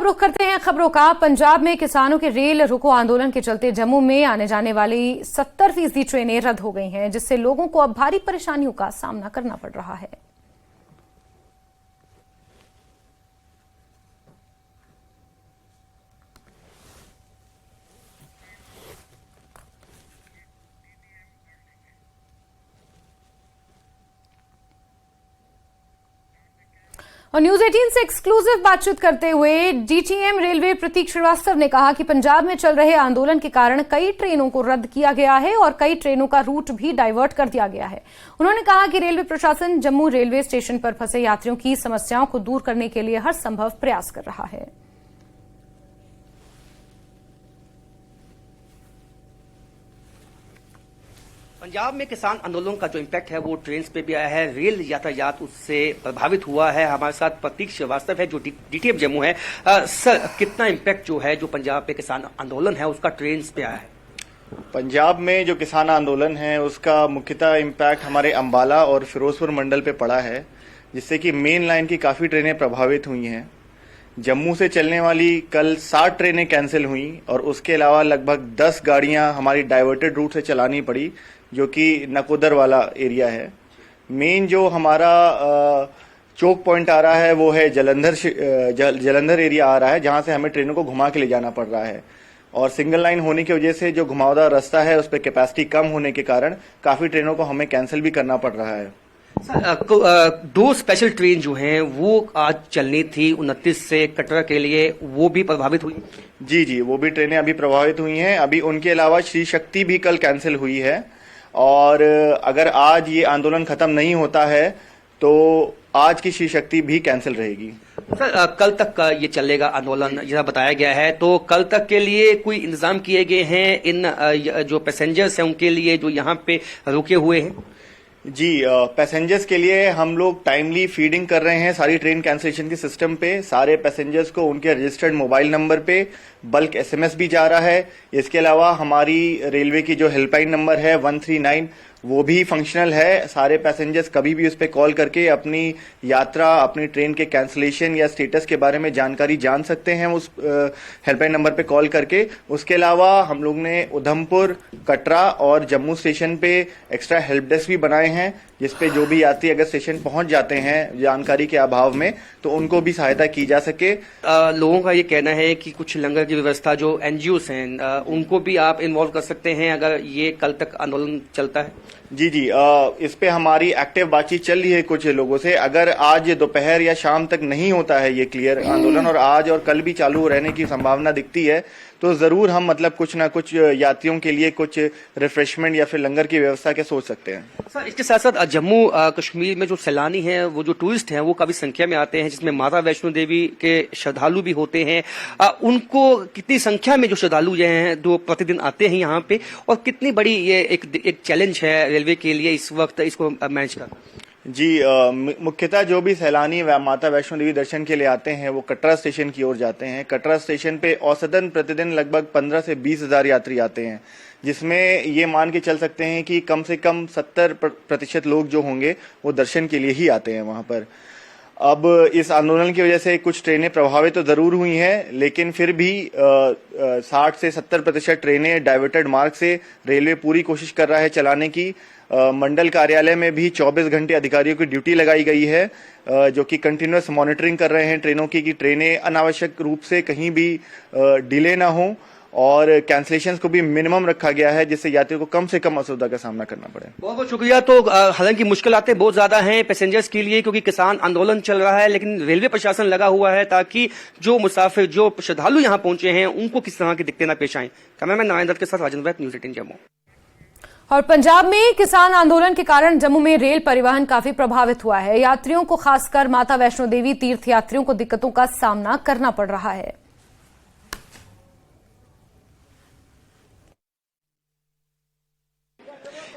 रुख करते हैं खबरों का। पंजाब में किसानों के रेल रोको आंदोलन के चलते जम्मू में आने जाने वाली 70% ट्रेनें रद्द हो गई हैं, जिससे लोगों को अब भारी परेशानियों का सामना करना पड़ रहा है। और न्यूज 18 से एक्सक्लूसिव बातचीत करते हुए डीटीएम रेलवे प्रतीक श्रीवास्तव ने कहा कि पंजाब में चल रहे आंदोलन के कारण कई ट्रेनों को रद्द किया गया है और कई ट्रेनों का रूट भी डाइवर्ट कर दिया गया है। उन्होंने कहा कि रेलवे प्रशासन जम्मू रेलवे स्टेशन पर फंसे यात्रियों की समस्याओं को दूर करने के लिए हर संभव प्रयास कर रहा है। पंजाब में किसान आंदोलन का जो इम्पैक्ट है वो ट्रेन पे भी आया है, रेल यातायात उससे प्रभावित हुआ है। हमारे साथ प्रतीक श्रीवास्तव है जो डीटीएम जम्मू है। सर, कितना इम्पैक्ट जो है जो पंजाब पे किसान आंदोलन है उसका ट्रेन पे आया है? पंजाब में जो किसान आंदोलन है उसका मुख्यतः इम्पैक्ट हमारे अंबाला और फिरोजपुर मंडल पे पड़ा है, जिससे कि मेन लाइन की काफी ट्रेनें प्रभावित हुई हैं। जम्मू से चलने वाली कल 60 ट्रेनें कैंसिल हुई और उसके अलावा लगभग 10 गाड़ियां हमारी डाइवर्टेड रूट से चलानी पड़ी, जो कि नकोदर वाला एरिया है। मेन जो हमारा चौक पॉइंट आ रहा है वो है जलंधर एरिया आ रहा है, जहां से हमें ट्रेनों को घुमा के ले जाना पड़ रहा है। और सिंगल लाइन होने की वजह से जो घुमावदार रास्ता है उस पर कैपेसिटी कम होने के कारण काफी ट्रेनों को हमें कैंसिल भी करना पड़ रहा है। दो स्पेशल ट्रेन जो हैं वो आज चलनी थी 29 से कटरा के लिए, वो भी प्रभावित हुई? जी, वो भी ट्रेनें अभी प्रभावित हुई हैं। अभी उनके अलावा श्री शक्ति भी कल कैंसिल हुई है और अगर आज ये आंदोलन खत्म नहीं होता है तो आज की श्री शक्ति भी कैंसिल रहेगी। सर, कल तक का ये चलेगा आंदोलन जैसा बताया गया है, तो कल तक के लिए कोई इंतजाम किए गए हैं इन जो पैसेंजर्स हैं उनके लिए जो यहाँ पे रुके हुए हैं? जी, पैसेंजर्स के लिए हम लोग टाइमली फीडिंग कर रहे हैं सारी ट्रेन कैंसिलेशन के सिस्टम पे। सारे पैसेंजर्स को उनके रजिस्टर्ड मोबाइल नंबर पे बल्क एसएमएस भी जा रहा है। इसके अलावा हमारी रेलवे की जो हेल्पलाइन नंबर है 139 वो भी फंक्शनल है। सारे पैसेंजर्स कभी भी उस पर कॉल करके अपनी यात्रा, अपनी ट्रेन के कैंसिलेशन या स्टेटस के बारे में जानकारी जान सकते हैं उस हेल्पलाइन नंबर पे कॉल करके। उसके अलावा हम लोग ने उधमपुर, कटरा और जम्मू स्टेशन पे एक्स्ट्रा हेल्प डेस्क भी बनाए हैं, जिसपे जो भी यात्री अगर स्टेशन पहुंच जाते हैं जानकारी के अभाव में तो उनको भी सहायता की जा सके। लोगों का ये कहना है कि कुछ लंगर की व्यवस्था जो एनजीओस हैं उनको भी आप इन्वॉल्व कर सकते हैं अगर ये कल तक आंदोलन चलता है? जी, इस पे हमारी एक्टिव बातचीत चल रही है कुछ लोगों से। अगर आज दोपहर या शाम तक नहीं होता है ये क्लियर आंदोलन और आज और कल भी चालू रहने की संभावना दिखती है तो जरूर हम कुछ ना कुछ यात्रियों के लिए कुछ रिफ्रेशमेंट या फिर लंगर की व्यवस्था के सोच सकते हैं। सर, इसके साथ साथ जम्मू कश्मीर में जो सैलानी हैं, वो जो टूरिस्ट हैं, वो काफी संख्या में आते हैं, जिसमें माता वैष्णो देवी के श्रद्धालु भी होते हैं। उनको कितनी संख्या में जो श्रद्धालु हैं जो प्रतिदिन आते हैं यहाँ पे, और कितनी बड़ी ये एक चैलेंज है रेलवे के लिए इस वक्त इसको मैनेज करना? जी, मुख्यतः जो भी सैलानी माता वैष्णो देवी दर्शन के लिए आते हैं वो कटरा स्टेशन की ओर जाते हैं। कटरा स्टेशन पे औसतन प्रतिदिन लगभग 15 से 20 हजार यात्री आते हैं, जिसमें ये मान के चल सकते हैं कि कम से कम 70% लोग जो होंगे वो दर्शन के लिए ही आते हैं वहां पर। अब इस आंदोलन की वजह से कुछ ट्रेनें प्रभावित तो जरूर हुई हैं, लेकिन फिर भी 60 से 70% ट्रेनें डाइवर्टेड मार्ग से रेलवे पूरी कोशिश कर रहा है चलाने की। मंडल कार्यालय में भी 24 घंटे अधिकारियों की ड्यूटी लगाई गई है, जो कि कंटिन्यूअस मॉनिटरिंग कर रहे हैं ट्रेनों की, कि ट्रेनें अनावश्यक रूप से कहीं भी डिले ना हो और कैंसिलेशंस को भी मिनिमम रखा गया है, जिससे यात्रियों को कम से कम असुविधा का सामना करना पड़े। बहुत बहुत शुक्रिया। तो हालांकि मुश्किलातें बहुत ज्यादा हैं पैसेंजर्स के लिए, क्योंकि किसान आंदोलन चल रहा है, लेकिन रेलवे प्रशासन लगा हुआ है ताकि जो मुसाफिर, जो श्रद्धालु यहाँ पहुंचे हैं, उनको किस तरह की दिक्कतें ना पेश आए। कैमरामैन नारायण दत्त के साथ राजेंद्र वैद, न्यूज 18 जम्मू। और पंजाब में किसान आंदोलन के कारण जम्मू में रेल परिवहन काफी प्रभावित हुआ है। यात्रियों को, खासकर माता वैष्णो देवी तीर्थ यात्रियों को दिक्कतों का सामना करना पड़ रहा है।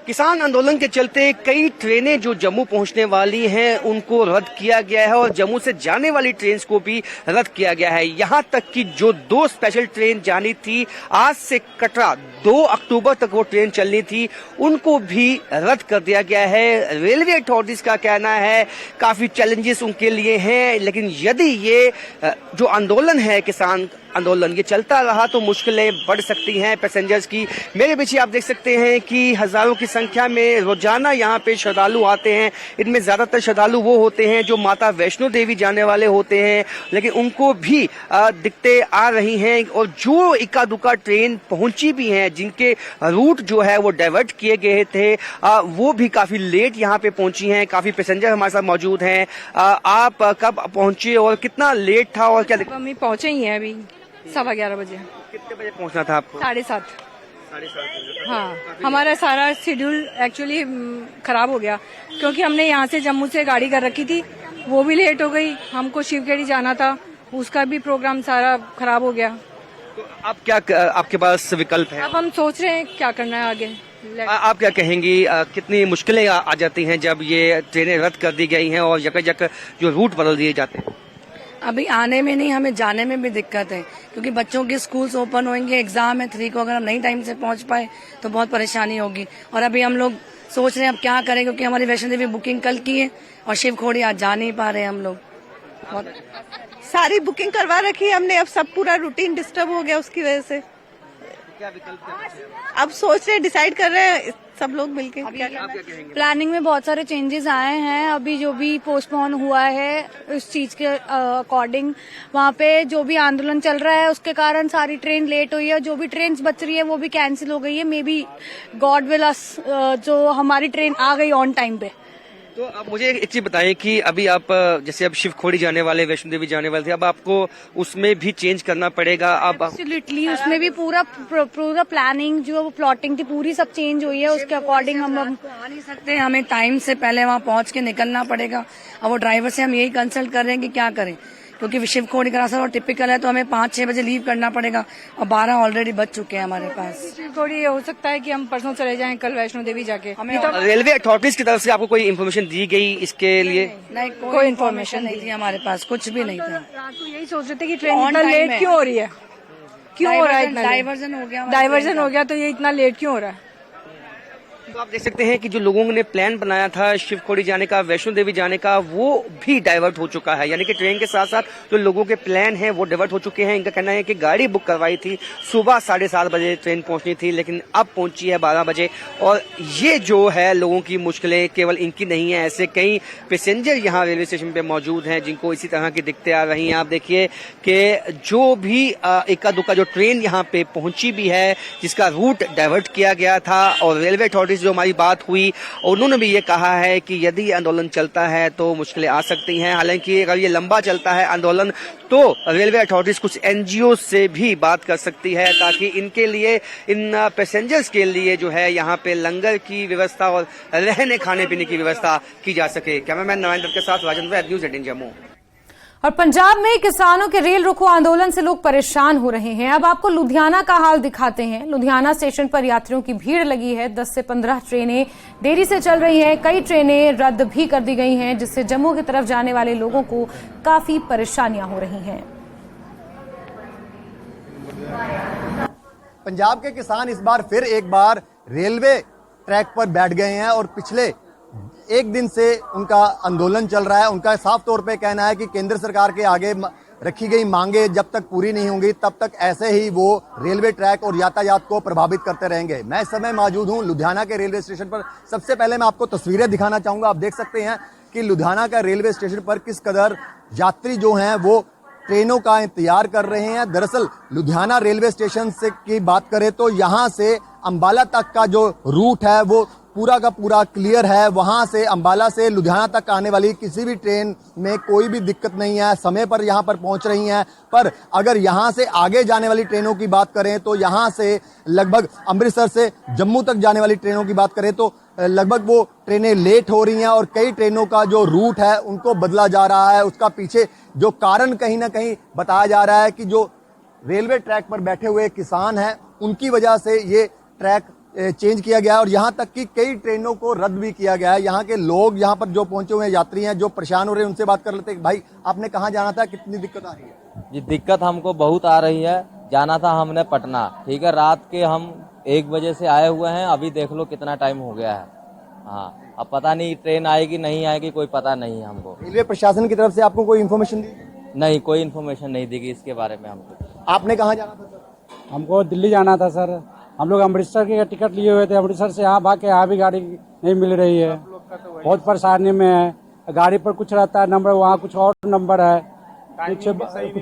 किसान आंदोलन के चलते कई ट्रेनें जो जम्मू पहुंचने वाली हैं उनको रद्द किया गया है और जम्मू से जाने वाली ट्रेन को भी रद्द किया गया है। यहां तक कि जो 2 स्पेशल ट्रेन जानी थी आज से कटरा 2 अक्टूबर तक वो ट्रेन चलनी थी, उनको भी रद्द कर दिया गया है। रेलवे अथॉरिटीज का कहना है काफी चैलेंजेस उनके लिए हैं, लेकिन यदि ये जो आंदोलन है किसान आंदोलन ये चलता रहा तो मुश्किलें बढ़ सकती हैं पैसेंजर्स की। मेरे पीछे आप देख सकते हैं कि हजारों की संख्या में रोजाना यहाँ पे श्रद्धालु आते हैं। इनमें ज्यादातर श्रद्धालु वो होते हैं जो माता वैष्णो देवी जाने वाले होते हैं, लेकिन उनको भी दिक्कतें आ रही हैं और जो इक्का दुक्का ट्रेन पहुंची भी हैं जिनके रूट जो है वो डाइवर्ट किए गए थे वो भी काफी लेट यहाँ पे पहुंची हैं। काफी पैसेंजर हमारे साथ मौजूद हैं। आप कब पहुंचे और कितना लेट था और क्या हम पहुंचे ही हैं अभी 11:15 बजे। कितने बजे पहुंचना था आपको? 7:30। हाँ, हमारा सारा शेड्यूल एक्चुअली खराब हो गया क्योंकि हमने यहाँ से जम्मू से गाड़ी कर रखी थी, वो भी लेट हो गई। हमको शिवखेड़ी जाना था, उसका भी प्रोग्राम सारा खराब हो गया। तो अब क्या आपके पास विकल्प है? अब हम सोच रहे हैं क्या करना है आगे। आप क्या कहेंगी कितनी मुश्किलें आ जाती हैं जब ये ट्रेनें रद्द कर दी गई हैं और जगह जो रूट बदल दिए जाते हैं? अभी आने में नहीं, हमें जाने में भी दिक्कत है क्योंकि बच्चों के स्कूल्स ओपन होंगे, एग्जाम है 3 को, अगर हम नहीं टाइम से पहुंच पाए तो बहुत परेशानी होगी। और अभी हम लोग सोच रहे हैं अब क्या करें क्योंकि हमारी वैष्णो देवी बुकिंग कल की है और शिवखोड़ी आज जा नहीं पा रहे हैं हम लोग। बहुत सारी बुकिंग करवा रखी है हमने, अब सब पूरा रूटीन डिस्टर्ब हो गया उसकी वजह से। क्या विकल्प अब सोच रहे डिसाइड कर रहे हैं सब लोग मिलके क्या आप क्या कहेंगे? प्लानिंग में बहुत सारे चेंजेस आए हैं। अभी जो भी पोस्टपोन हुआ है उस चीज के अकॉर्डिंग वहाँ पे जो भी आंदोलन चल रहा है उसके कारण सारी ट्रेन लेट हुई है। जो भी ट्रेन बच रही है वो भी कैंसिल हो गई है। मे बी गॉड विल अस जो हमारी ट्रेन आ गई ऑन टाइम पे। तो आप मुझे एक चीज बताएं कि अभी आप जैसे अब शिवखोड़ी जाने वाले, वैष्णो देवी जाने वाले थे, अब आपको उसमें भी चेंज करना पड़ेगा। अब एब्सोल्युटली उसमें भी पूरा प्लानिंग जो प्लॉटिंग थी पूरी सब चेंज हुई है। उसके अकॉर्डिंग हम आ नहीं सकते, हमें टाइम से पहले वहाँ पहुंच के निकलना पड़ेगा। अब वो ड्राइवर से हम यही कंसल्ट कर रहे हैं कि क्या करें क्योंकि शिवखोड़ी का रास्ता और टिपिकल है तो हमें 5-6 बजे लीव करना पड़ेगा और 12 ऑलरेडी बच चुके हैं हमारे पास। थोड़ी हो सकता है कि हम परसों चले जाएं कल वैष्णो देवी जाके। हमें रेलवे अथॉरिटीज की तरफ से आपको कोई इन्फॉर्मेशन दी गई इसके लिए? नहीं, कोई इन्फॉर्मेशन नहीं थी हमारे पास, कुछ भी नहीं था। रात को यही सोच रहे थे कि ट्रेन इतना लेट क्यों हो रही है, क्यों हो रहा है इतना डाइवर्जन हो गया, डाइवर्जन हो गया तो ये इतना लेट क्यों हो रहा है। तो आप देख सकते हैं कि जो लोगों ने प्लान बनाया था शिवखोड़ी जाने का, वैष्णो देवी जाने का, वो भी डाइवर्ट हो चुका है। यानी कि ट्रेन के साथ साथ जो लोगों के प्लान हैं वो डाइवर्ट हो चुके हैं। इनका कहना है कि गाड़ी बुक करवाई थी, सुबह 7:30 बजे ट्रेन पहुंचनी थी, लेकिन अब पहुंची है 12 बजे। और ये जो है लोगों की मुश्किलें केवल इनकी नहीं है, ऐसे कई पैसेंजर यहाँ रेलवे स्टेशन पे मौजूद हैं जिनको इसी तरह की दिक्कतें आ रही हैं। आप देखिए कि जो भी इक्का दुक्का जो ट्रेन यहाँ पे पहुंची भी है जिसका रूट डाइवर्ट किया गया था, और रेलवे अथॉरिटीज जो हमारी बात हुई उन्होंने भी ये कहा है कि यदि आंदोलन चलता है तो मुश्किलें आ सकती हैं। हालांकि अगर ये लंबा चलता है आंदोलन तो रेलवे अथॉरिटीज कुछ एनजीओ से भी बात कर सकती है ताकि इनके लिए, इन पैसेंजर्स के लिए जो है यहाँ पे लंगर की व्यवस्था और रहने खाने पीने की व्यवस्था की जा सके। कैमरामैन नरेंद्र के साथ राजेंद्र, न्यूज़ 18 जम्मू। और पंजाब में किसानों के रेल रोको आंदोलन से लोग परेशान हो रहे हैं। अब आपको लुधियाना का हाल दिखाते हैं। लुधियाना स्टेशन पर यात्रियों की भीड़ लगी है। 10 से 15 ट्रेनें देरी से चल रही हैं। कई ट्रेनें रद्द भी कर दी गई हैं, जिससे जम्मू की तरफ जाने वाले लोगों को काफी परेशानियां हो रही हैं। पंजाब के किसान इस बार फिर एक बार रेलवे ट्रैक पर बैठ गए हैं और पिछले एक दिन से उनका आंदोलन चल रहा है। उनका साफ तौर पे कहना है कि केंद्र सरकार के आगे रखी गई मांगे जब तक पूरी नहीं होंगी तब तक ऐसे ही वो रेलवे ट्रैक और यातायात को प्रभावित करते रहेंगे। मैं इस समय मौजूद हूं लुधियाना के रेलवे स्टेशन पर। सबसे पहले मैं आपको तस्वीरें दिखाना चाहूंगा। आप देख सकते हैं कि लुधियाना का रेलवे स्टेशन पर किस कदर यात्री जो हैं वो ट्रेनों का इंतजार कर रहे हैं। दरअसल लुधियाना रेलवे स्टेशन से की बात करें तो यहाँ से अंबाला तक का जो रूट है वो पूरा का पूरा क्लियर है। वहां से अंबाला से लुधियाना तक आने वाली किसी भी ट्रेन में कोई भी दिक्कत नहीं है, समय पर यहां पर पहुंच रही हैं। पर अगर यहां से आगे जाने वाली ट्रेनों की बात करें तो यहां से लगभग अमृतसर से जम्मू तक जाने वाली ट्रेनों की बात करें तो लगभग वो ट्रेनें लेट हो रही हैं और कई ट्रेनों का जो रूट है उनको बदला जा रहा है। उसका पीछे जो कारण कहीं ना कहीं बताया जा रहा है कि जो रेलवे ट्रैक पर बैठे हुए किसान हैं उनकी वजह से ये ट्रैक चेंज किया गया है और यहाँ तक कि कई ट्रेनों को रद्द भी किया गया है। यहाँ के लोग यहाँ पर जो पहुंचे हुए यात्री हैं, जो परेशान हो रहे हैं, उनसे बात कर लेते हैं। भाई, आपने कहाँ जाना था, कितनी दिक्कत आ रही है? जी, दिक्कत हमको बहुत आ रही है। जाना था हमने पटना, ठीक है, रात के हम 1 बजे से आए हुए हैं, अभी देख लो कितना टाइम हो गया है। हाँ, अब पता नहीं ट्रेन आएगी नहीं आएगी, कोई पता नहीं है हमको। रेलवे प्रशासन की तरफ से आपको कोई इन्फॉर्मेशन दी? नहीं, कोई इन्फॉर्मेशन नहीं दी इसके बारे में हमको। आपने कहाँ जाना था सर? हमको दिल्ली जाना था सर। हम लोग अमृतसर के टिकट लिए हुए थे, अमृतसर से यहाँ भाग के यहाँ भी गाड़ी नहीं मिल रही है, बहुत परेशानी में है। गाड़ी पर कुछ रहता है नंबर, वहाँ कुछ और नंबर है, कुछ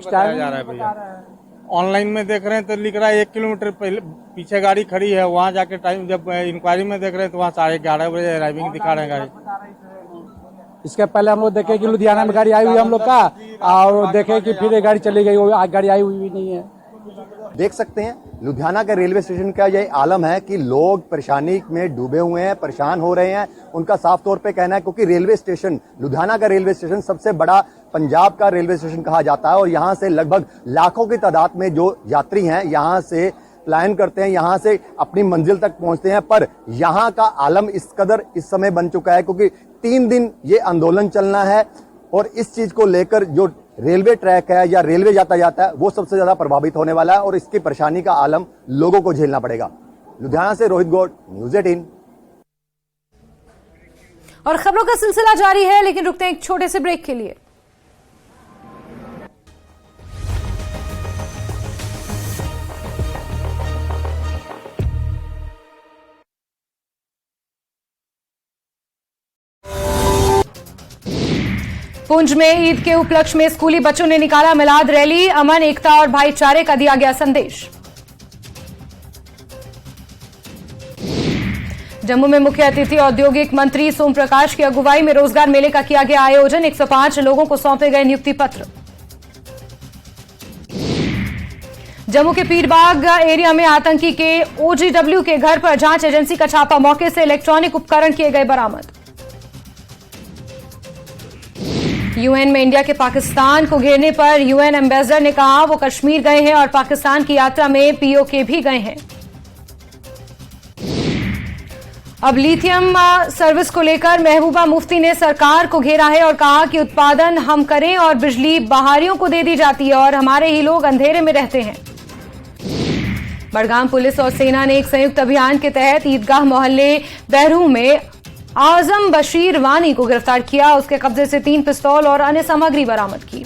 टाइम जा रहा है भैया। ऑनलाइन में देख रहे हैं तो लिख रहा है 1 किलोमीटर पहले पीछे गाड़ी खड़ी है, वहाँ जाके टाइम जब इंक्वायरी में देख रहे हैं तो वहाँ 11:30 बजे अराइविंग दिखा रहे हैं गाड़ी। इसके पहले हम लोग देखे कि लुधियाना में गाड़ी आई हुई हम लोग का, और देखे कि फिर गाड़ी चली गई, आज गाड़ी आई हुई नहीं है। देख सकते हैं लुधियाना के रेलवे स्टेशन का यह आलम है कि लोग परेशानी में डूबे हुए हैं, परेशान हो रहे हैं। उनका साफ तौर पे कहना है, क्योंकि रेलवे स्टेशन, लुधियाना का रेलवे स्टेशन सबसे बड़ा पंजाब का रेलवे स्टेशन कहा जाता है और यहाँ से लगभग लाखों की तादाद में जो यात्री हैं यहाँ से पलायन करते हैं, यहाँ से अपनी मंजिल तक पहुंचते हैं। पर यहाँ का आलम इस कदर इस समय बन चुका है क्योंकि 3 दिन ये आंदोलन चलना है और इस चीज को लेकर जो रेलवे ट्रैक है या रेलवे यातायात है वो सबसे ज्यादा प्रभावित होने वाला है और इसकी परेशानी का आलम लोगों को झेलना पड़ेगा। लुधियाना से रोहित गौड़, न्यूज़ 18। और खबरों का सिलसिला जारी है, लेकिन रुकते हैं एक छोटे से ब्रेक के लिए। पुंछ में ईद के उपलक्ष्य में स्कूली बच्चों ने निकाला मिलाद रैली। अमन, एकता और भाईचारे का दिया गया संदेश। जम्मू में मुख्य अतिथि औद्योगिक मंत्री सोम प्रकाश की अगुवाई में रोजगार मेले का किया गया आयोजन। 105 लोगों को सौंपे गए नियुक्ति पत्र। जम्मू के पीरबाग एरिया में आतंकी के OGW के घर पर जांच एजेंसी का छापा, मौके से इलेक्ट्रॉनिक उपकरण किए गए बरामद। यूएन में इंडिया के पाकिस्तान को घेरने पर यूएन एम्बेसडर ने कहा वो कश्मीर गए हैं और पाकिस्तान की यात्रा में पीओके भी गए हैं। अब लिथियम सर्विस को लेकर महबूबा मुफ्ती ने सरकार को घेरा है और कहा कि उत्पादन हम करें और बिजली बाहरियों को दे दी जाती है और हमारे ही लोग अंधेरे में रहते हैं। बड़गाम पुलिस और सेना ने एक संयुक्त अभियान के तहत ईदगाह मोहल्ले बहरू में आजम बशीर वानी को गिरफ्तार किया। उसके कब्जे से 3 पिस्तौल और अन्य सामग्री बरामद की।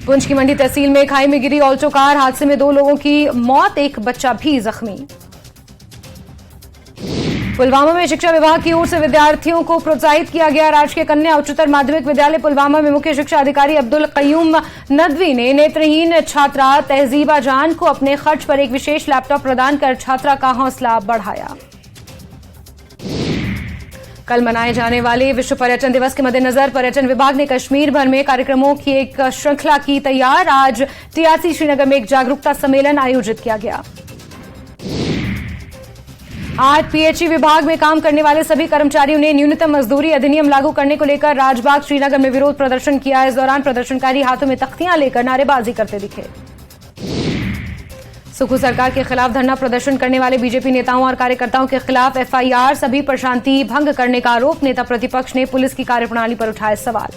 पुंछ की मंडी तहसील में खाई में गिरी ऑल्टो कार, हादसे में 2 लोगों की मौत, एक बच्चा भी जख्मी। पुलवामा में शिक्षा विभाग की ओर से विद्यार्थियों को प्रोत्साहित किया गया। राजकीय कन्या उच्चतर माध्यमिक विद्यालय पुलवामा में मुख्य शिक्षा अधिकारी अब्दुल कयूम नदवी ने नेत्रहीन छात्रा तहजीबा जान को अपने खर्च पर एक विशेष लैपटॉप प्रदान कर छात्रा का हौसला बढ़ाया। कल मनाए जाने वाले विश्व पर्यटन दिवस के मद्देनजर पर्यटन विभाग ने कश्मीर भर में कार्यक्रमों की एक श्रृंखला की तैयार। आज टीआरसी श्रीनगर में एक जागरूकता सम्मेलन आयोजित किया गया। आज पीएचई विभाग में काम करने वाले सभी कर्मचारियों ने न्यूनतम मजदूरी अधिनियम लागू करने को लेकर राजबाग श्रीनगर में विरोध प्रदर्शन किया। इस दौरान प्रदर्शनकारी हाथों में तख्तियां लेकर नारेबाजी करते दिखे। सुखू सरकार के खिलाफ धरना प्रदर्शन करने वाले बीजेपी नेताओं और कार्यकर्ताओं के खिलाफ एफआईआर, सभी पर शांति भंग करने का आरोप। नेता प्रतिपक्ष ने पुलिस की कार्यप्रणाली पर उठाए सवाल।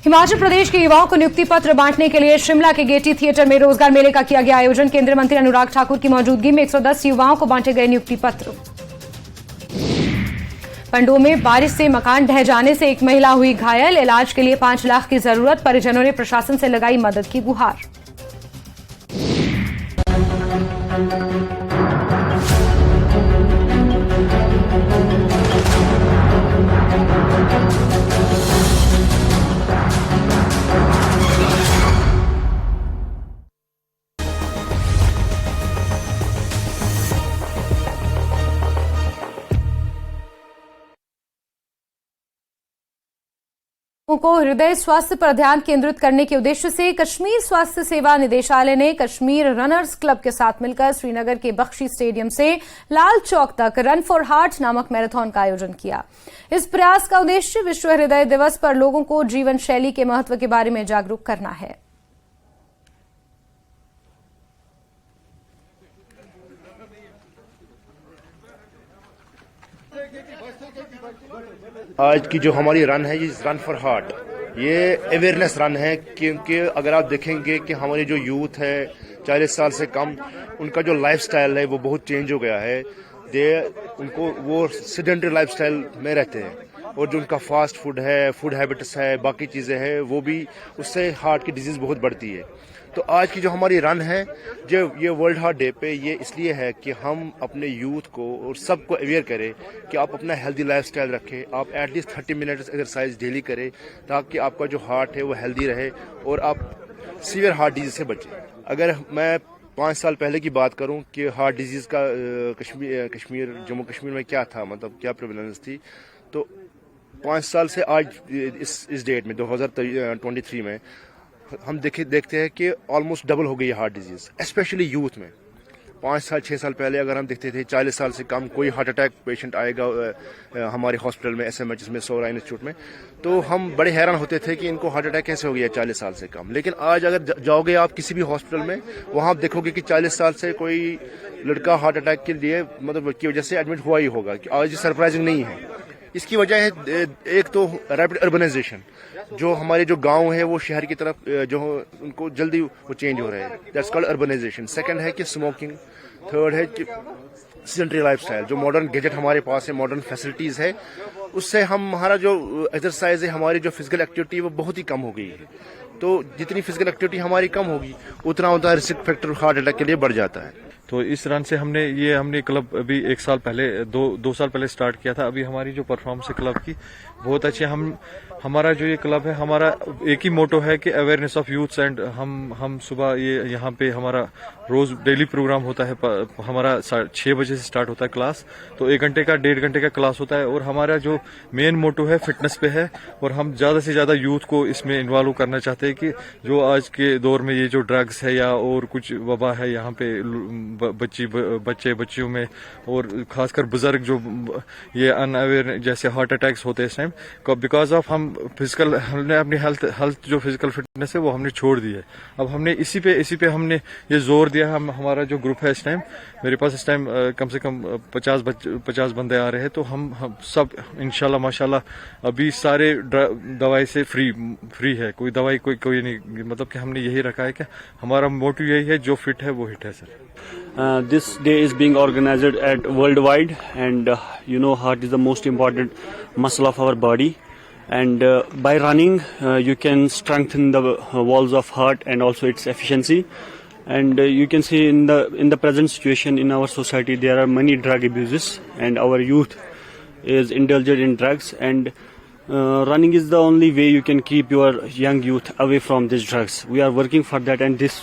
हिमाचल प्रदेश के युवाओं को नियुक्ति पत्र बांटने के लिए शिमला के गेटी थिएटर में रोजगार मेले का किया गया आयोजन। केंद्रीय मंत्री अनुराग ठाकुर की मौजूदगी में 110 युवाओं को बांटे गए नियुक्ति पत्र। पंडोह में बारिश से मकान ढह जाने से एक महिला हुई घायल, इलाज के लिए 5 लाख की जरूरत। परिजनों ने प्रशासन से लगाई मदद की गुहार। को हृदय स्वास्थ्य पर ध्यान केंद्रित करने के उद्देश्य से कश्मीर स्वास्थ्य सेवा निदेशालय ने कश्मीर रनर्स क्लब के साथ मिलकर श्रीनगर के बख्शी स्टेडियम से लाल चौक तक रन फॉर हार्ट नामक मैराथन का आयोजन किया। इस प्रयास का उद्देश्य विश्व हृदय दिवस पर लोगों को जीवन शैली के महत्व के बारे में जागरूक करना है। आज की जो हमारी रन है, ये रन फॉर हार्ट, ये अवेयरनेस रन है, क्योंकि अगर आप देखेंगे कि हमारी जो यूथ है 40 साल से कम, उनका जो लाइफस्टाइल है वो बहुत चेंज हो गया है। उनको वो सेडेंटरी लाइफस्टाइल में रहते हैं, और जो उनका फास्ट फूड है, फूड हैबिट्स है, बाकी चीज़ें हैं, वो भी उससे हार्ट की डिजीज़ बहुत बढ़ती है। तो आज की जो हमारी रन है, जो ये वर्ल्ड हार्ट डे पे, ये इसलिए है कि हम अपने यूथ को और सबको अवेयर करें कि आप अपना हेल्दी लाइफस्टाइल रखें, आप एटलीस्ट 30 मिनट्स एक्सरसाइज डेली करें, ताकि आपका जो हार्ट है वो हेल्दी रहे और आप सीवियर हार्ट डिजीज से बचें। अगर मैं 5 साल पहले की बात करूं कि हार्ट डिजीज का कश्मीर जम्मू कश्मीर में क्या था, मतलब क्या प्रेवलेंस थी, तो 5 साल से आज इस डेट में 2023 में हम देखते हैं कि ऑलमोस्ट डबल हो गई है हार्ट डिजीज, स्पेशली यूथ में। 5 साल 6 साल पहले अगर हम देखते थे 40 साल से कम कोई हार्ट अटैक पेशेंट आएगा हमारे हॉस्पिटल में, SMH में, सोरा इंस्टीट्यूट में, तो हम बड़े हैरान होते थे कि इनको हार्ट अटैक कैसे हो गया 40 साल से कम। लेकिन आज अगर जाओगे आप किसी भी हॉस्पिटल में, वहाँ आप देखोगे कि 40 साल से कोई लड़का हार्ट अटैक के लिए मतलब की वजह से एडमिट हुआ ही होगा। आज ये सरप्राइजिंग नहीं है। इसकी वजह है एक तो रैपिड अर्बनाइजेशन, जो हमारे जो गांव है वो शहर की तरफ जो उनको जल्दी वो चेंज हो रहे हैं, दैट्स कॉल्ड अर्बनाइजेशन। सेकंड है कि स्मोकिंग। थर्ड है कि सेडेंटरी लाइफस्टाइल, जो मॉडर्न गैजेट हमारे पास है, मॉडर्न फैसिलिटीज है, उससे हमारा जो एक्सरसाइज है, हमारी जो फिजिकल एक्टिविटी है वो बहुत ही कम हो गई है। तो जितनी फिजिकल एक्टिविटी हमारी कम होगी, उतना रिस्क फैक्टर हार्ट अटैक के लिए बढ़ जाता है। तो इस रन से हमने क्लब अभी 1 साल पहले दो साल पहले स्टार्ट किया था। अभी हमारी जो परफॉर्मेंस है क्लब की बहुत अच्छी है। हमारा जो ये क्लब है, हमारा एक ही मोटो है कि अवेयरनेस ऑफ यूथ्स, एंड हम सुबह ये यहाँ पे हमारा रोज डेली प्रोग्राम होता है। हमारा 6 बजे से स्टार्ट होता है क्लास, तो 1 घंटे का 1.5 घंटे का क्लास होता है। और हमारा जो मेन मोटो है फिटनेस पे है, और हम ज्यादा से ज्यादा यूथ को इसमें इन्वॉल्व करना चाहते हैं कि जो आज के दौर में ये जो ड्रग्स है या और कुछ वबा है यहाँ पे बच्चियों में, और खासकर बुजुर्ग जो ये अनअवेयर जैसे हार्ट अटैक्स होते हैं इस टाइम, बिकॉज ऑफ हमने अपनी हेल्थ जो फिजिकल फिटनेस है वो हमने छोड़ दी है। अब हमने इसी पे हमने ये जोर दिया। हमारा जो ग्रुप है इस टाइम, मेरे पास इस टाइम कम से कम 50 बंदे आ रहे हैं। तो हम सब इंशाल्लाह माशाल्लाह अभी सारे दवाई से फ्री है। कोई दवाई कोई नहीं, मतलब कि हमने यही रखा है कि हमारा मोटिव यही है, जो फिट है वो हिट है sir. This day is being organized at worldwide, and heart is the most important muscle of our body, and by running you can strengthen the walls of heart and also its efficiency. And you can see in the present situation in our society there are many drug abuses, and our youth is indulged in drugs, and running is the only way you can keep your young youth away from these drugs. We are working for that, and this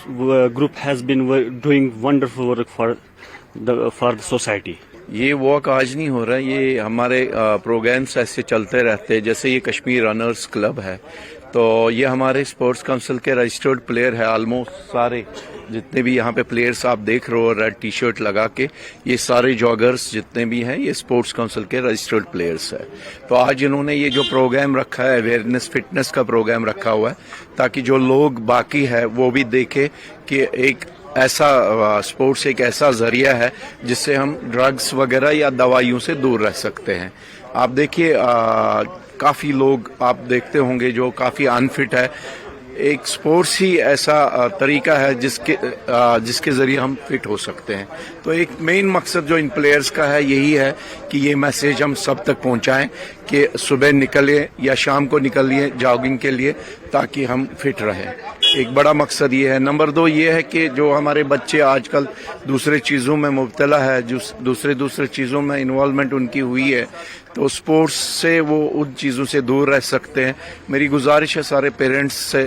group has been doing wonderful work for the society. ये walk आज नहीं हो रहा, ये हमारे programmes ऐसे चलते रहते हैं। जैसे ये कश्मीर रनर्स क्लब है, तो ये हमारे स्पोर्ट्स काउंसिल के रजिस्टर्ड प्लेयर है। ऑलमोस्ट सारे जितने भी यहाँ पे प्लेयर्स आप देख रहे हो रेड टी-शर्ट लगा के, ये सारे जॉगर्स जितने भी हैं ये स्पोर्ट्स काउंसिल के रजिस्टर्ड प्लेयर्स है। तो आज इन्होंने ये जो प्रोग्राम रखा है, अवेयरनेस फिटनेस का प्रोग्राम रखा हुआ है, ताकि जो लोग बाकी है वो भी देखे कि एक ऐसा स्पोर्ट्स एक ऐसा जरिया है जिससे हम ड्रग्स वगैरह या दवाइयों से दूर रह सकते हैं। आप देखिए काफी लोग आप देखते होंगे जो काफी अनफिट है। एक स्पोर्ट्स ही ऐसा तरीका है जिसके जरिए हम फिट हो सकते हैं। तो एक मेन मकसद जो इन प्लेयर्स का है यही है कि ये मैसेज हम सब तक पहुंचाएं कि सुबह निकलिए या शाम को निकलिए जॉगिंग के लिए, ताकि हम फिट रहें। एक बड़ा मकसद ये है। नंबर 2 ये है कि जो हमारे बच्चे आजकल दूसरे चीज़ों में मुब्तला है, जो दूसरे चीज़ों में इन्वॉल्वमेंट उनकी हुई है, तो स्पोर्ट्स से वो उन चीज़ों से दूर रह सकते हैं। मेरी गुजारिश है सारे पेरेंट्स से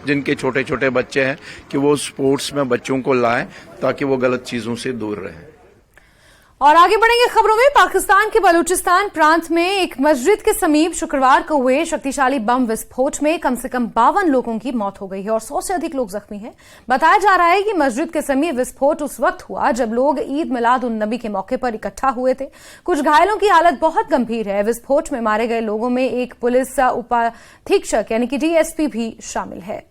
जिनके छोटे छोटे बच्चे हैं कि वो स्पोर्ट्स में बच्चों को लाएं, ताकि वो गलत चीज़ों से दूर रहें। और आगे बढ़ेंगे खबरों में। पाकिस्तान के बलूचिस्तान प्रांत में एक मस्जिद के समीप शुक्रवार को हुए शक्तिशाली बम विस्फोट में कम से कम 52 लोगों की मौत हो गई है और 100 से अधिक लोग जख्मी हैं। बताया जा रहा है कि मस्जिद के समीप विस्फोट उस वक्त हुआ जब लोग ईद मिलाद उन नबी के मौके पर इकट्ठा हुए थे। कुछ घायलों की हालत बहुत गंभीर है। विस्फोट में मारे गए लोगों में एक पुलिस उपाधीक्षक यानी कि DSP भी शामिल है।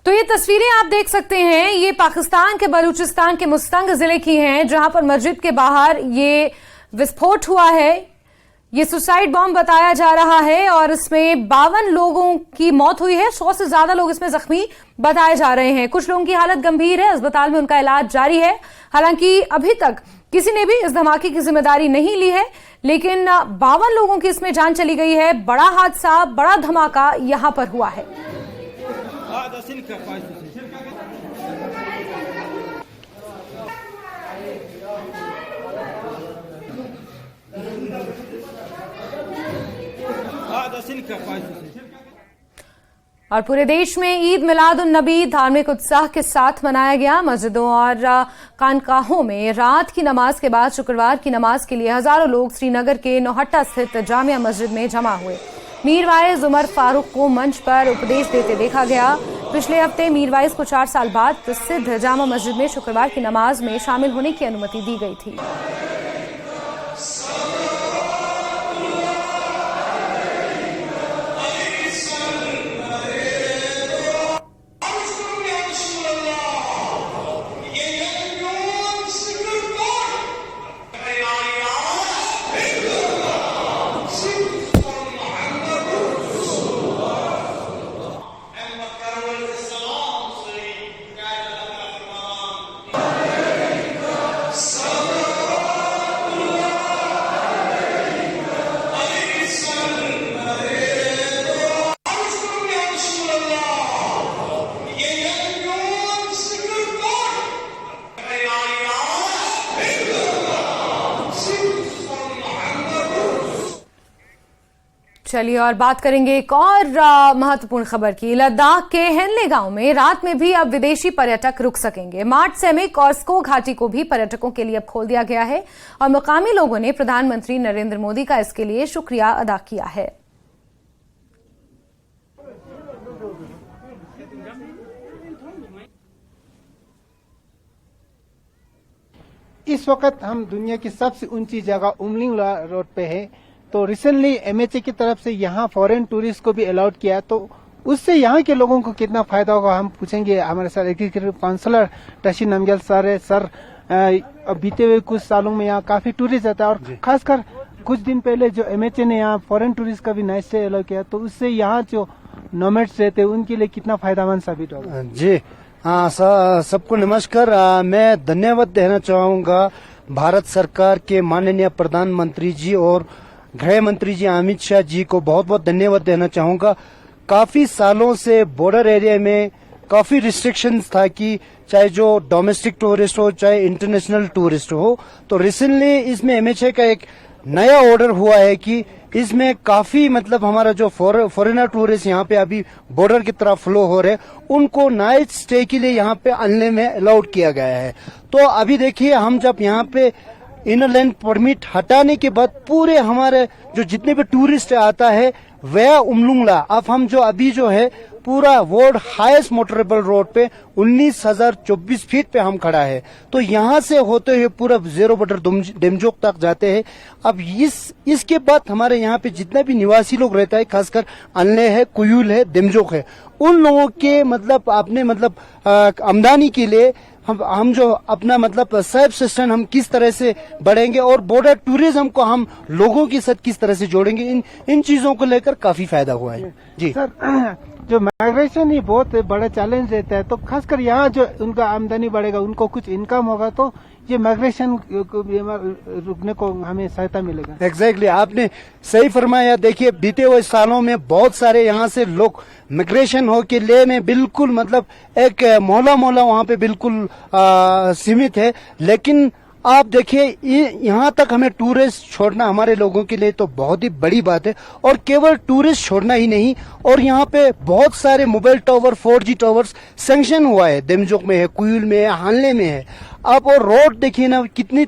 तो ये तस्वीरें आप देख सकते हैं, ये पाकिस्तान के बलूचिस्तान के मुस्तंग जिले की हैं, जहां पर मस्जिद के बाहर ये विस्फोट हुआ है। ये सुसाइड बॉम्ब बताया जा रहा है और इसमें 52 लोगों की मौत हुई है। 100 से ज्यादा लोग इसमें जख्मी बताए जा रहे हैं। कुछ लोगों की हालत गंभीर है, अस्पताल में उनका इलाज जारी है। हालांकि अभी तक किसी ने भी इस धमाके की जिम्मेदारी नहीं ली है, लेकिन 52 लोगों की इसमें जान चली गई है। बड़ा हादसा, बड़ा धमाका यहां पर हुआ है। और पूरे देश में ईद मिलाद उन नबी धार्मिक उत्साह के साथ मनाया गया। मस्जिदों और खानकाहों में रात की नमाज के बाद शुक्रवार की नमाज के लिए हजारों लोग श्रीनगर के नौहट्टा स्थित जामिया मस्जिद में जमा हुए। मीर वाइज उमर फारूक को मंच पर उपदेश देते देखा गया। पिछले हफ्ते मीर वाइज को 4 साल बाद प्रसिद्ध जामा मस्जिद में शुक्रवार की नमाज में शामिल होने की अनुमति दी गई थी। चलिए और बात करेंगे एक और महत्वपूर्ण खबर की। लद्दाख के हेनले गांव में रात में भी अब विदेशी पर्यटक रुक सकेंगे। मार्ट सेमिक और स्को घाटी को भी पर्यटकों के लिए अब खोल दिया गया है और मुकामी लोगों ने प्रधानमंत्री नरेंद्र मोदी का इसके लिए शुक्रिया अदा किया है। इस वक्त हम दुनिया की सबसे ऊंची जगह उमलिंग रोड पे है। तो रिसेंटली एमएचए की तरफ से यहाँ फॉरेन टूरिस्ट को भी अलाउड किया, तो उससे यहाँ के लोगों को कितना फायदा होगा हम पूछेंगे। हमारे साथ एग्जीक्यूटिव काउंसलर टशी नमगल सर है। सर, बीते हुए कुछ सालों में यहाँ काफी टूरिस्ट आता है और खासकर कुछ दिन पहले जो एमएचए ने यहाँ फॉरेन टूरिस्ट का भी नाइट स्टे अलाउ किया, तो उससे यहाँ जो नोमैड्स रहते हैं उनके लिए कितना फायदेमंद साबित होगा। जी हाँ, सबको नमस्कार। मैं धन्यवाद देना चाहूंगा भारत सरकार के माननीय प्रधानमंत्री जी और गृह मंत्री जी अमित शाह जी को बहुत बहुत धन्यवाद देना चाहूंगा। काफी सालों से बॉर्डर एरिया में काफी रिस्ट्रिक्शंस था कि चाहे जो डोमेस्टिक टूरिस्ट हो चाहे इंटरनेशनल टूरिस्ट हो, तो रिसेंटली इसमें एमएचए का एक नया ऑर्डर हुआ है कि इसमें काफी मतलब हमारा जो फॉरेनर टूरिस्ट यहाँ पे अभी बॉर्डर की तरफ फ्लो हो रहे, उनको नाइट स्टे के लिए यहाँ पे आने में अलाउड किया गया है। तो अभी देखिए, हम जब यहाँ पे इनर लाइन परमिट हटाने के बाद पूरे हमारे जो जितने भी टूरिस्ट आता है वह उमलुंगला, अब हम जो अभी जो है पूरा वर्ल्ड हाईएस्ट मोटरेबल रोड पे 19,024 फीट पे हम खड़ा है। तो यहाँ से होते हुए पूरा जीरो बॉर्डर डेमजोक तक जाते हैं। अब इसके बाद हमारे यहाँ पे जितना भी निवासी लोग रहता है, खासकर अनले है, कुयूल है, डेमजोक है, उन लोगों के मतलब अपने मतलब आमदनी के लिए हम जो अपना मतलब सेल्फ सस्टेन हम किस तरह से बढ़ेंगे और बॉर्डर टूरिज्म को हम लोगों के साथ किस तरह से जोड़ेंगे, इन चीजों को लेकर काफी फायदा हुआ है। जी सर, जो माइग्रेशन ही बहुत बड़ा चैलेंज रहता है, तो खासकर यहाँ जो उनका आमदनी बढ़ेगा, उनको कुछ इनकम होगा, तो ये माइग्रेशन रुकने को हमें सहायता मिलेगा। एग्जैक्टली, आपने सही फरमाया। देखिए, बीते हुए सालों में बहुत सारे यहाँ से लोग माइग्रेशन हो के लिए में बिल्कुल मतलब एक मोहल्ला वहाँ पे बिल्कुल सीमित है, लेकिन आप देखिए यहाँ तक हमें टूरिस्ट छोड़ना हमारे लोगों के लिए तो बहुत ही बड़ी बात है। और केवल टूरिस्ट छोड़ना ही नहीं, और यहाँ पे बहुत सारे mobile tower 4G towers sanction हुआ है, देमजोक में है, कुयूल में है, हानले में है। आप और रोड देखिए ना, कितनी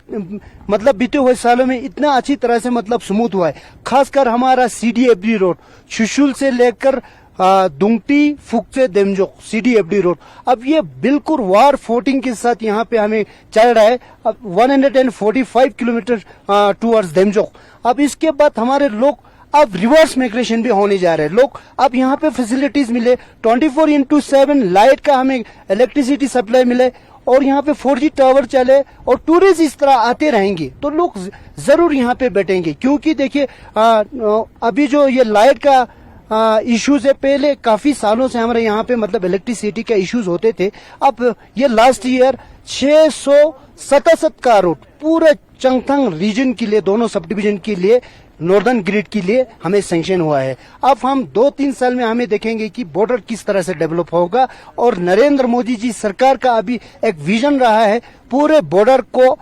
मतलब बीते हुए सालों में इतना अच्छी तरह से मतलब स्मूथ हुआ है। खासकर हमारा CDFD रोड शुशुल से लेकर दुंगटी फुकसे देमजोक CDFD रोड, अब ये बिल्कुल वार फोटिंग के साथ यहाँ पे हमें चल रहा है। अब 145 किलोमीटर टूवर्ड्स देमजोक। अब इसके बाद हमारे लोग अब रिवर्स माइग्रेशन भी होने जा रहे हैं। लोग अब यहाँ पे फैसिलिटीज मिले, 24/7 लाइट का हमें इलेक्ट्रिसिटी सप्लाई मिले और यहाँ पे 4G टावर चले और टूरिस्ट इस तरह आते रहेंगे तो लोग जरूर यहाँ पे बैठेंगे। क्योंकि देखिए अभी जो ये लाइट का इश्यूज है, पहले काफी सालों से हमारे यहाँ पे मतलब इलेक्ट्रिसिटी का इश्यूज होते थे। अब ये लास्ट ईयर 667 का रूट पूरे चंगथंग रीजन के लिए, दोनों सब डिवीजन के लिए, नॉर्दर्न ग्रिड के लिए हमें सैंक्शन हुआ है। अब हम 2-3 साल में हमें देखेंगे कि बॉर्डर किस तरह से डेवलप होगा। और नरेंद्र मोदी जी सरकार का अभी एक विजन रहा है पूरे बॉर्डर को,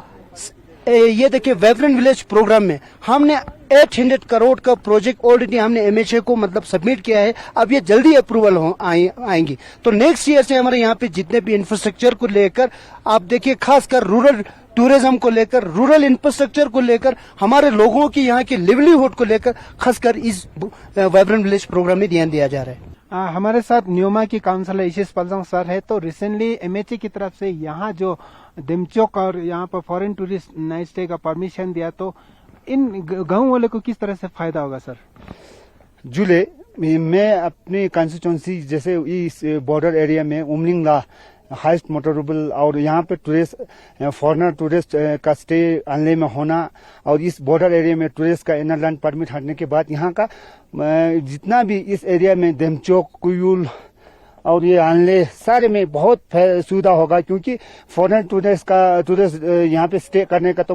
ये देखिए वाइब्रेंट विलेज प्रोग्राम में हमने 800 करोड़ का प्रोजेक्ट ऑलरेडी हमने MHA को मतलब सबमिट किया है। अब ये जल्दी अप्रूवल आएंगी तो नेक्स्ट ईयर से हमारे यहाँ पे जितने भी इंफ्रास्ट्रक्चर को लेकर, आप देखिए खासकर रूरल टूरिज्म को लेकर, रूरल इंफ्रास्ट्रक्चर को लेकर, हमारे लोगों की यहाँ की लिवलीहुड को लेकर खासकर इस वाइब्रेंट विलेज प्रोग्राम में ध्यान दिया जा रहा है। हमारे साथ न्योमा की काउंसलर इशिस पलजंग सर है। तो रिसेंटली MHA की तरफ से यहाँ जो दिमचोक और यहाँ पर फॉरेन टूरिस्ट नाइट स्टे का परमिशन दिया, तो इन गाँव वाले को किस तरह से फायदा होगा सर? जुले मैं अपनी कंस्टिट्यूंसी जैसे इस बॉर्डर एरिया में उमलिंगला हाईएस्ट मोटरेबल और यहाँ पे टूरिस्ट फॉरेनर टूरिस्ट का स्टे आने में होना और इस बॉर्डर एरिया में टूरिस्ट का इनर लैंड परमिट हटने के बाद यहाँ का जितना भी इस एरिया में देमचोक, कुयूल और ये आनले सारे में बहुत सुविधा होगा। क्योंकि फॉरेन टूरिस्ट यहाँ पे स्टे करने का तो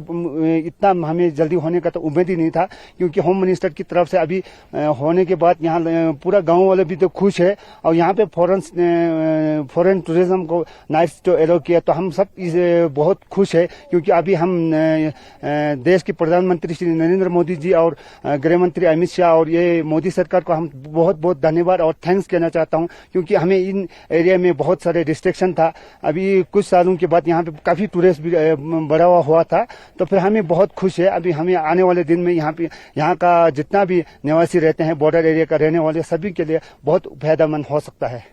इतना हमें जल्दी होने का तो उम्मीद ही नहीं था। क्योंकि होम मिनिस्टर की तरफ से अभी होने के बाद यहाँ पूरा गांव वाले भी तो खुश है और यहाँ पे फॉरेन टूरिज्म को नाइट स्टे एलो किया तो हम सब बहुत खुश है। क्योंकि अभी हम देश के प्रधानमंत्री श्री नरेंद्र मोदी जी और गृह मंत्री अमित शाह और ये मोदी सरकार को हम बहुत बहुत धन्यवाद और थैंक्स कहना चाहता हूँ। क्योंकि हमें इन एरिया में बहुत सारे रिस्ट्रिक्शन था, अभी कुछ सालों के बाद यहाँ पे काफी टूरिस्ट भी बढ़ा हुआ था तो फिर हमें बहुत खुश है। अभी हमें आने वाले दिन में यहाँ का जितना भी निवासी रहते हैं बॉर्डर एरिया का रहने वाले सभी के लिए बहुत फायदेमंद हो सकता है।